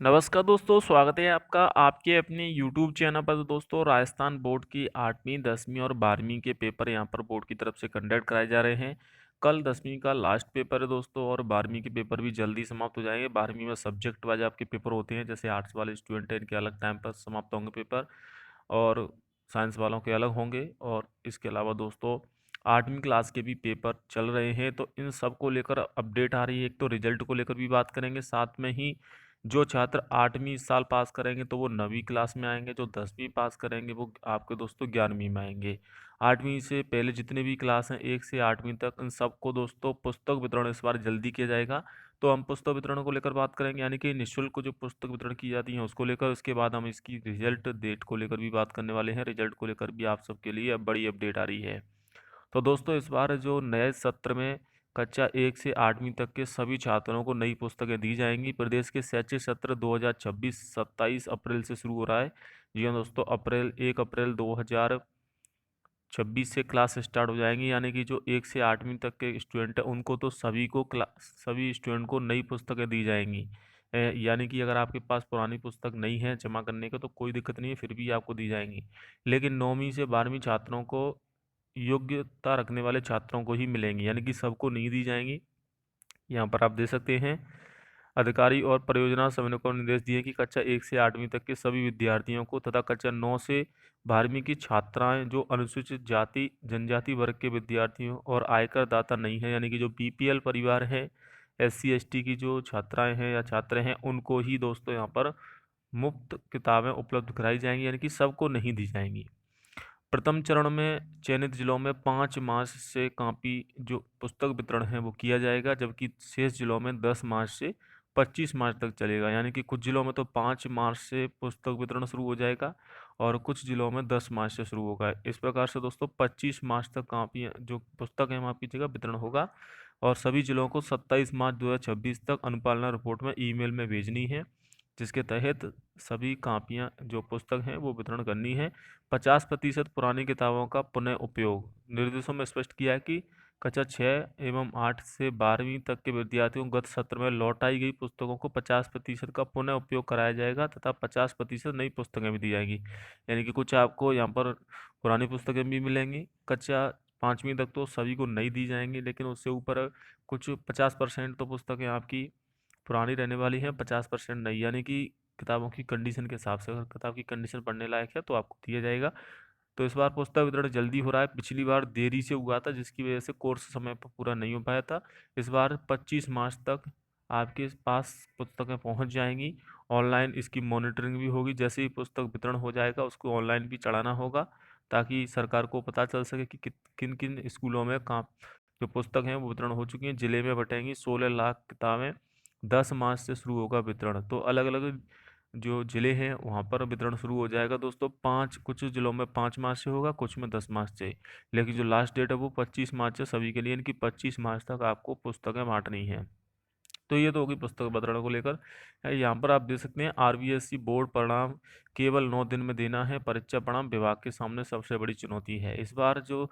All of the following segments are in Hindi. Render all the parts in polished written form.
नमस्कार दोस्तों, स्वागत है आपका आपके अपने यूट्यूब चैनल पर। तो दोस्तों, राजस्थान बोर्ड की 8वीं 10वीं और 12वीं के पेपर यहां पर बोर्ड की तरफ से कंडक्ट कराए जा रहे हैं। कल 10वीं का लास्ट पेपर है दोस्तों, और 12वीं के पेपर भी जल्दी समाप्त हो जाएंगे। 12वीं में सब्जेक्ट वाइज आपके पेपर होते हैं, जैसे आर्ट्स वाले स्टूडेंट हैं इनके अलग टाइम पर समाप्त होंगे पेपर, और साइंस वालों के अलग होंगे। और इसके अलावा दोस्तों, 8वीं क्लास के भी पेपर चल रहे हैं, तो इन सब को लेकर अपडेट आ रही है। एक तो रिजल्ट को लेकर भी बात करेंगे, साथ में ही जो छात्र 8वीं इस साल पास करेंगे तो वो 9वीं क्लास में आएंगे, जो 10वीं पास करेंगे वो आपके दोस्तों 11वीं में आएंगे। 8वीं से पहले जितने भी क्लास हैं 1 से 8वीं तक, इन सबको दोस्तों पुस्तक वितरण इस बार जल्दी किया जाएगा। तो हम पुस्तक वितरण को लेकर बात करेंगे, यानी कि निःशुल्क जो पुस्तक वितरण की जाती है उसको लेकर। उसके बाद हम इसकी रिजल्ट डेट को लेकर भी बात करने वाले हैं। रिजल्ट को लेकर भी आप सबके लिए अब बड़ी अपडेट आ रही है। तो दोस्तों, इस बार जो नए सत्र में कक्षा 1 से 8वीं तक के सभी छात्रों को नई पुस्तकें दी जाएंगी। प्रदेश के शैक्षिक सत्र 2026-27 अप्रैल से शुरू हो रहा है। जी हाँ दोस्तों, 1 अप्रैल 2026 से क्लास स्टार्ट हो जाएंगी, यानी कि जो 1 से 8वीं तक के स्टूडेंट हैं उनको तो सभी स्टूडेंट को नई पुस्तकें दी जाएंगी। यानी कि अगर आपके पास पुरानी पुस्तक नहीं है जमा करने का तो कोई दिक्कत नहीं है, फिर भी आपको दी जाएंगी। लेकिन 9वीं से 12वीं छात्रों को, योग्यता रखने वाले छात्रों को ही मिलेंगी, यानी कि सबको नहीं दी जाएंगी। यहाँ पर आप दे सकते हैं, अधिकारी और परियोजना समन्वयकों ने निर्देश दिए कि कक्षा 1 से 8वीं तक के सभी विद्यार्थियों को तथा कक्षा 9 से 12वीं की छात्राएं जो अनुसूचित जाति जनजाति वर्ग के विद्यार्थियों और आयकर दाता नहीं है, यानी कि जो बीपीएल परिवार है, एससी एसटी की जो छात्राएं हैं या छात्र हैं, उनको ही दोस्तों यहाँ पर मुफ्त किताबें उपलब्ध कराई जाएंगी, यानी कि सबको नहीं दी जाएंगी। प्रथम चरण में चयनित जिलों में 5 मार्च से कॉपी जो पुस्तक वितरण है वो किया जाएगा, जबकि शेष जिलों में 10 मार्च से 25 मार्च तक चलेगा। यानी कि कुछ जिलों में तो 5 मार्च से पुस्तक वितरण शुरू हो जाएगा और कुछ जिलों में 10 मार्च से शुरू होगा। इस प्रकार से दोस्तों 25 मार्च तक कॉपी जो पुस्तक है माफ कीजिएगा वितरण होगा, और सभी जिलों को 27 मार्च 2026 तक अनुपालना रिपोर्ट में ईमेल में भेजनी है, जिसके तहत सभी कापियां जो पुस्तक हैं वो वितरण करनी है। 50% पुरानी किताबों का पुनः उपयोग, निर्देशों में स्पष्ट किया है कि कक्षा 6 एवं 8 से 12वीं तक के विद्यार्थियों को गत सत्र में लौटाई गई पुस्तकों को 50% का पुनः उपयोग कराया जाएगा तथा 50% नई पुस्तकें भी दी जाएंगी। यानी कि कुछ आपको यहाँ पर पुरानी पुस्तकें भी मिलेंगी। कक्षा 5वीं तक तो सभी को नई दी जाएंगी, लेकिन उससे ऊपर कुछ 50% तो पुस्तकें आपकी पुरानी रहने वाली है, 50% नई, यानी कि किताबों की कंडीशन के हिसाब से। अगर किताब की कंडीशन पढ़ने लायक है तो आपको दिया जाएगा। तो इस बार पुस्तक वितरण जल्दी हो रहा है, पिछली बार देरी से हुआ था जिसकी वजह से कोर्स समय पर पूरा नहीं हो पाया था। इस बार 25 मार्च तक आपके पास पुस्तकें पहुंच जाएंगी। ऑनलाइन इसकी मॉनिटरिंग भी होगी, जैसे ही पुस्तक वितरण हो जाएगा उसको ऑनलाइन भी चढ़ाना होगा, ताकि सरकार को पता चल सके कि किन किन स्कूलों में कहाँ जो पुस्तक हैं वो वितरण हो चुकी हैं। जिले में बटेंगी 16 लाख किताबें। 10 मार्च से शुरू होगा वितरण, तो अलग अलग जो ज़िले हैं वहाँ पर वितरण शुरू हो जाएगा दोस्तों। कुछ ज़िलों में 5 मार्च से होगा, कुछ में 10 मार्च से। लेकिन जो लास्ट डेट है वो 25 मार्च है सभी के लिए, इनकी 25 मार्च तक आपको पुस्तकें बांटनी है। तो ये तो होगी पुस्तक वितरण को लेकर। यहाँ पर आप देख सकते हैं, आरबीएसई बोर्ड परिणाम केवल 9 दिन में देना है, परीक्षा परिणाम विभाग के सामने सबसे बड़ी चुनौती है। इस बार जो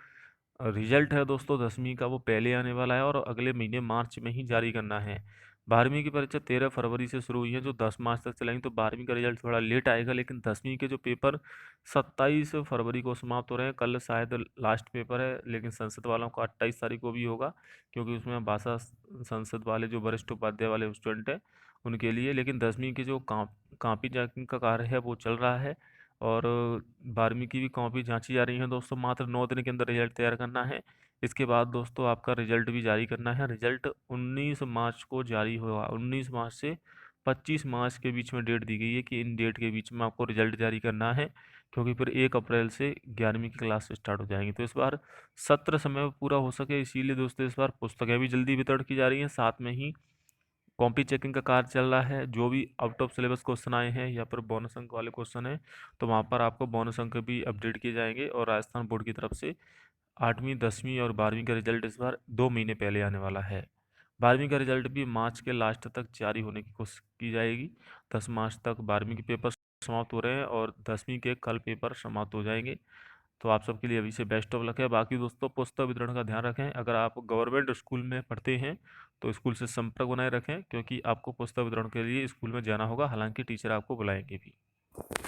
रिजल्ट है दोस्तों 10वीं का वो पहले आने वाला है और अगले महीने मार्च में ही जारी करना है। 12वीं की परीक्षा 13 फरवरी से शुरू हुई है, जो 10 मार्च तक चलेंगी। तो 12वीं का रिजल्ट थोड़ा लेट आएगा, लेकिन 10वीं के जो पेपर 27 फरवरी को समाप्त हो रहे हैं। कल शायद लास्ट पेपर है, लेकिन संसद वालों का 28 तारीख को भी होगा, क्योंकि उसमें भाषा संसद वाले जो वरिष्ठ उपाध्याय वाले स्टूडेंट हैं उनके लिए। लेकिन 10वीं की जो कॉपी चेकिंग का कार्य है वो चल रहा है, और 12वीं की भी कॉपी जांची जा रही है दोस्तों। मात्र 9 दिन के अंदर रिजल्ट तैयार करना है। इसके बाद दोस्तों आपका रिजल्ट भी जारी करना है। रिजल्ट 19 मार्च को जारी होगा। 19 मार्च से 25 मार्च के बीच में डेट दी गई है कि इन डेट के बीच में आपको रिजल्ट जारी करना है, क्योंकि फिर 1 अप्रैल से 11वीं की क्लास स्टार्ट हो जाएंगी। तो इस बार सत्र समय पर पूरा हो सके, इसीलिए दोस्तों इस बार पुस्तकें भी जल्दी वितरण की जा रही हैं। साथ में ही कॉपी चेकिंग का कार्य चल रहा है। जो भी आउट ऑफ सिलेबस क्वेश्चन आए हैं या फिर बोनस अंक वाले क्वेश्चन हैं, तो वहाँ पर आपको बोनस अंक भी अपडेट किए जाएंगे। और राजस्थान बोर्ड की तरफ से 8वीं 10वीं और 12वीं का रिजल्ट इस बार 2 महीने पहले आने वाला है। 12वीं का रिजल्ट भी मार्च के लास्ट तक जारी होने की कोशिश की जाएगी। 10 मार्च तक 12वीं के पेपर समाप्त हो रहे हैं और 10वीं के कल पेपर समाप्त हो जाएंगे। तो आप सबके लिए अभी से बेस्ट ऑफ लक है। बाकी दोस्तों पुस्तक वितरण का ध्यान रखें। अगर आप गवर्नमेंट स्कूल में पढ़ते हैं तो स्कूल से संपर्क बनाए रखें, क्योंकि आपको पुस्तक वितरण के लिए स्कूल में जाना होगा, हालांकि टीचर आपको बुलाएंगे भी।